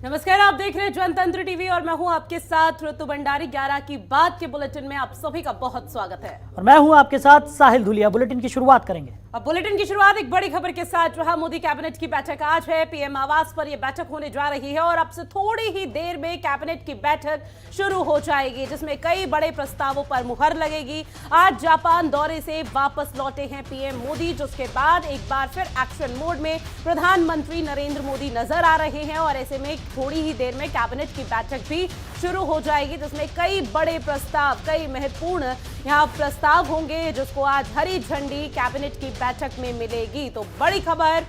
नमस्कार, आप देख रहे हैं जनतंत्र टीवी और मैं हूं आपके साथ ऋतु भंडारी। 11 की बात के बुलेटिन में आप सभी का बहुत स्वागत है और मैं हूं आपके साथ साहिल धुलिया। बुलेटिन की शुरुआत करेंगे। अब बुलेटिन की शुरुआत एक बड़ी खबर के साथ, जहां मोदी कैबिनेट की बैठक आज है। पीएम आवास पर यह बैठक होने जा रही है और अब से थोड़ी ही देर में कैबिनेट की बैठक शुरू हो जाएगी, जिसमें कई बड़े प्रस्तावों पर मुहर लगेगी। आज जापान दौरे से वापस लौटे हैं पीएम मोदी, जिसके बाद एक बार फिर एक्शन मोड में प्रधानमंत्री नरेंद्र मोदी नजर आ रहे हैं और ऐसे में थोड़ी ही देर में कैबिनेट की बैठक भी शुरू हो जाएगी, जिसमें कई बड़े प्रस्ताव, कई महत्वपूर्ण यहां प्रस्ताव होंगे, जिसको आज हरी झंडी कैबिनेट की बैठक में मिलेगी। तो बड़ी खबर,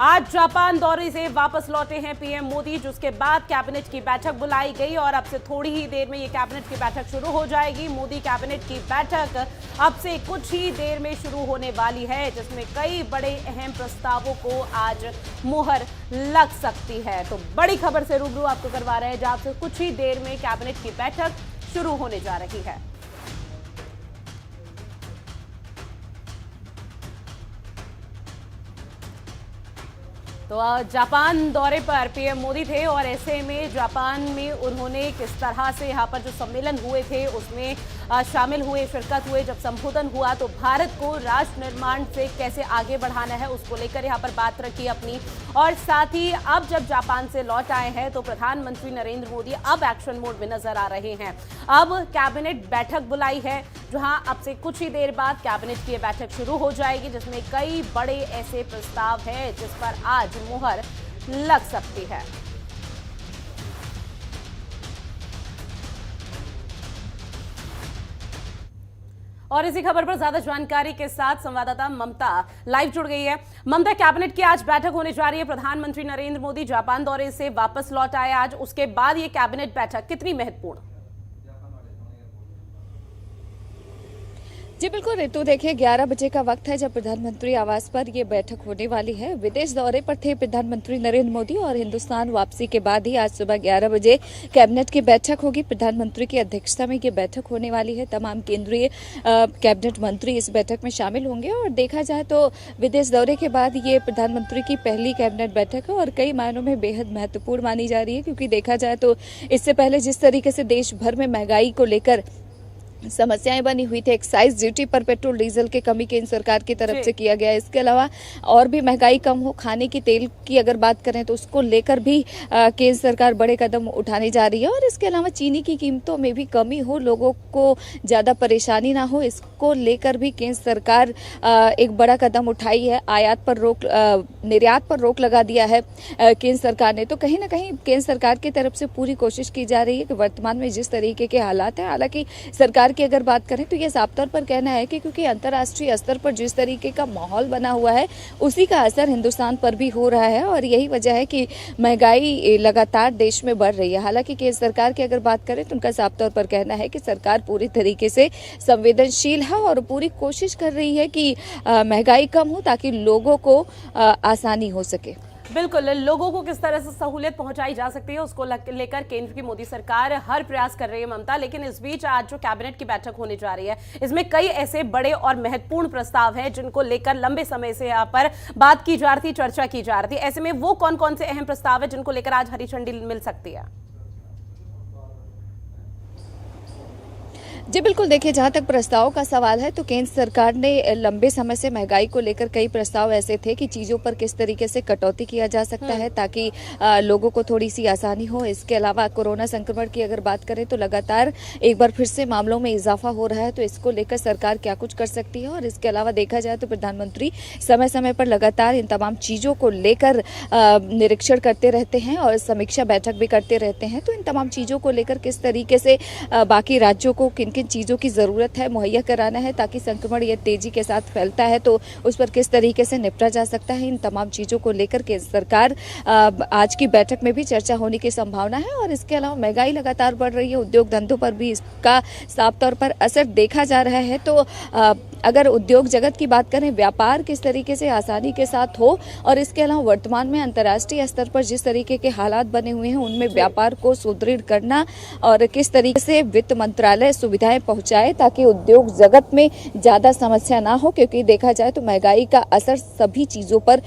आज जापान दौरे से वापस लौटे हैं पीएम मोदी, जिसके बाद कैबिनेट की बैठक बुलाई गई और अब से थोड़ी ही देर में ये कैबिनेट की बैठक शुरू हो जाएगी। मोदी कैबिनेट की बैठक अब से कुछ ही देर में शुरू होने वाली है, जिसमें कई बड़े अहम प्रस्तावों को आज मुहर लग सकती है। तो बड़ी खबर से रूबरू आपको करवा रहे हैं, जहां से कुछ ही देर में कैबिनेट की बैठक शुरू होने जा रही है। तो जापान दौरे पर पीएम मोदी थे और ऐसे में जापान में उन्होंने किस तरह से यहाँ पर जो सम्मेलन हुए थे उसमें शामिल हुए, शिरकत हुए। जब संबोधन हुआ तो भारत को राष्ट्र निर्माण से कैसे आगे बढ़ाना है उसको लेकर यहाँ पर बात रखी अपनी। और साथ ही अब जब जापान से लौट आए हैं तो प्रधानमंत्री नरेंद्र मोदी अब एक्शन मोड में नजर आ रहे हैं। अब कैबिनेट बैठक बुलाई है, जहां अब से कुछ ही देर बाद कैबिनेट की बैठक शुरू हो जाएगी, जिसमें कई बड़े ऐसे प्रस्ताव हैं जिस पर आज मुहर लग सकती है। और इसी खबर पर ज्यादा जानकारी के साथ संवाददाता ममता लाइव जुड़ गई है। ममता, कैबिनेट की आज बैठक होने जा रही है। प्रधानमंत्री नरेंद्र मोदी जापान दौरे से वापस लौट आए आज, उसके बाद ये कैबिनेट बैठक कितनी महत्वपूर्ण? जी बिल्कुल ऋतु, देखिए 11 बजे का वक्त है जब प्रधानमंत्री आवास पर ये बैठक होने वाली है। विदेश दौरे पर थे प्रधानमंत्री नरेंद्र मोदी और हिंदुस्तान वापसी के बाद ही आज सुबह 11 बजे कैबिनेट की बैठक होगी। प्रधानमंत्री की अध्यक्षता में ये बैठक होने वाली है। तमाम केंद्रीय कैबिनेट मंत्री इस बैठक में शामिल होंगे और देखा जाए तो विदेश दौरे के बाद ये प्रधानमंत्री की पहली कैबिनेट बैठक है और कई मायनों में बेहद महत्वपूर्ण मानी जा रही है, क्योंकि देखा जाए तो इससे पहले जिस तरीके से देश भर में महंगाई को लेकर समस्याएं बनी हुई थी, एक्साइज ड्यूटी पर पेट्रोल डीजल की कमी केंद्र सरकार की तरफ से किया गया। इसके अलावा और भी महंगाई कम हो, खाने की तेल की अगर बात करें तो उसको लेकर भी केंद्र सरकार बड़े कदम उठाने जा रही है। और इसके अलावा चीनी की कीमतों में भी कमी हो, लोगों को ज़्यादा परेशानी ना हो, इसको लेकर भी केंद्र सरकार एक बड़ा कदम उठाई है। आयात पर रोक, निर्यात पर रोक लगा दिया है केंद्र सरकार ने। तो कहीं ना कहीं केंद्र सरकार की तरफ से पूरी कोशिश की जा रही है कि वर्तमान में जिस तरीके के हालात हैं, हालांकि सरकार की अगर बात करें तो ये साफ तौर पर कहना है कि क्योंकि अंतर्राष्ट्रीय स्तर पर जिस तरीके का माहौल बना हुआ है उसी का असर हिंदुस्तान पर भी हो रहा है और यही वजह है कि महंगाई लगातार देश में बढ़ रही है। हालांकि केंद्र सरकार की अगर बात करें तो उनका साफ तौर पर कहना है कि सरकार पूरी तरीके से संवेदनशील है और पूरी कोशिश कर रही है कि महंगाई कम हो ताकि लोगों को आसानी हो सके। बिल्कुल, लोगों को किस तरह से सहूलियत पहुंचाई जा सकती है उसको लेकर केंद्र की मोदी सरकार हर प्रयास कर रही है ममता। लेकिन इस बीच आज जो कैबिनेट की बैठक होने जा रही है, इसमें कई ऐसे बड़े और महत्वपूर्ण प्रस्ताव हैं जिनको लेकर लंबे समय से यहाँ पर बात की जा रही थी, चर्चा की जा रही थी। ऐसे में वो कौन कौन से अहम प्रस्ताव है जिनको लेकर आज हरी झंडी मिल सकती है? जी बिल्कुल, देखिए जहाँ तक प्रस्ताव का सवाल है तो केंद्र सरकार ने लंबे समय से महंगाई को लेकर कई प्रस्ताव ऐसे थे कि चीज़ों पर किस तरीके से कटौती किया जा सकता है ताकि लोगों को थोड़ी सी आसानी हो। इसके अलावा कोरोना संक्रमण की अगर बात करें तो लगातार एक बार फिर से मामलों में इजाफा हो रहा है, तो इसको लेकर सरकार क्या कुछ कर सकती है। और इसके अलावा देखा जाए तो प्रधानमंत्री समय समय पर लगातार इन तमाम चीज़ों को लेकर निरीक्षण करते रहते हैं और समीक्षा बैठक भी करते रहते हैं। तो इन तमाम चीज़ों को लेकर किस तरीके से बाकी राज्यों को किन किन चीज़ों की ज़रूरत है मुहैया कराना है ताकि संक्रमण ये तेज़ी के साथ फैलता है तो उस पर किस तरीके से निपटा जा सकता है, इन तमाम चीज़ों को लेकर केंद्र सरकार आज की बैठक में भी चर्चा होने की संभावना है। और इसके अलावा महंगाई लगातार बढ़ रही है, उद्योग धंधों पर भी इसका साफ तौर पर असर देखा जा रहा है। तो अगर उद्योग जगत की बात करें, व्यापार किस तरीके से आसानी के साथ हो और इसके अलावा वर्तमान में अंतर्राष्ट्रीय स्तर पर जिस तरीके के हालात बने हुए हैं उनमें व्यापार को सुदृढ़ करना और किस तरीके से वित्त मंत्रालय सुविधा सुविधाएं पहुंचाए ताकि उद्योग जगत में ज़्यादा समस्या ना हो, क्योंकि देखा जाए तो महंगाई का असर सभी चीज़ों पर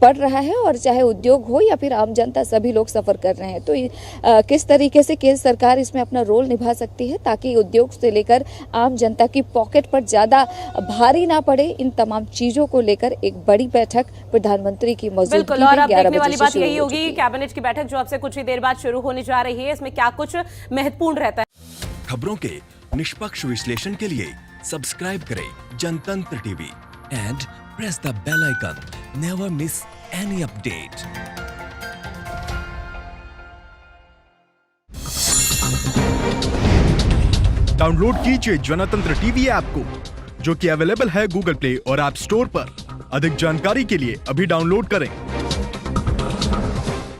पड़ रहा है और चाहे उद्योग हो या फिर आम जनता, सभी लोग सफ़र कर रहे हैं। तो किस तरीके से केंद्र सरकार इसमें अपना रोल निभा सकती है ताकि उद्योग से लेकर आम जनता की पॉकेट पर ज़्यादा भारी ना पड़े, इन तमाम चीज़ों को लेकर एक बड़ी बैठक प्रधानमंत्री की मौजूदगी बिल्कुल, और में अब 11 देखने बजे वाली से बात शुरू यही हो होगी चुकी कि है। कैबिनेट की बैठक जो अब से कुछ ही देर बाद शुरू होने जा रही है, इसमें क्या कुछ महत्वपूर्ण रहता है। खबरों के निष्पक्ष विश्लेषण के लिए सब्सक्राइब करें Jantantra TV and press the bell icon. Never miss any update. Download कीजिए जनतंत्र टीवी ऐप को, जो कि अवेलेबल है गूगल प्ले और ऐप स्टोर पर। अधिक जानकारी के लिए अभी डाउनलोड करें।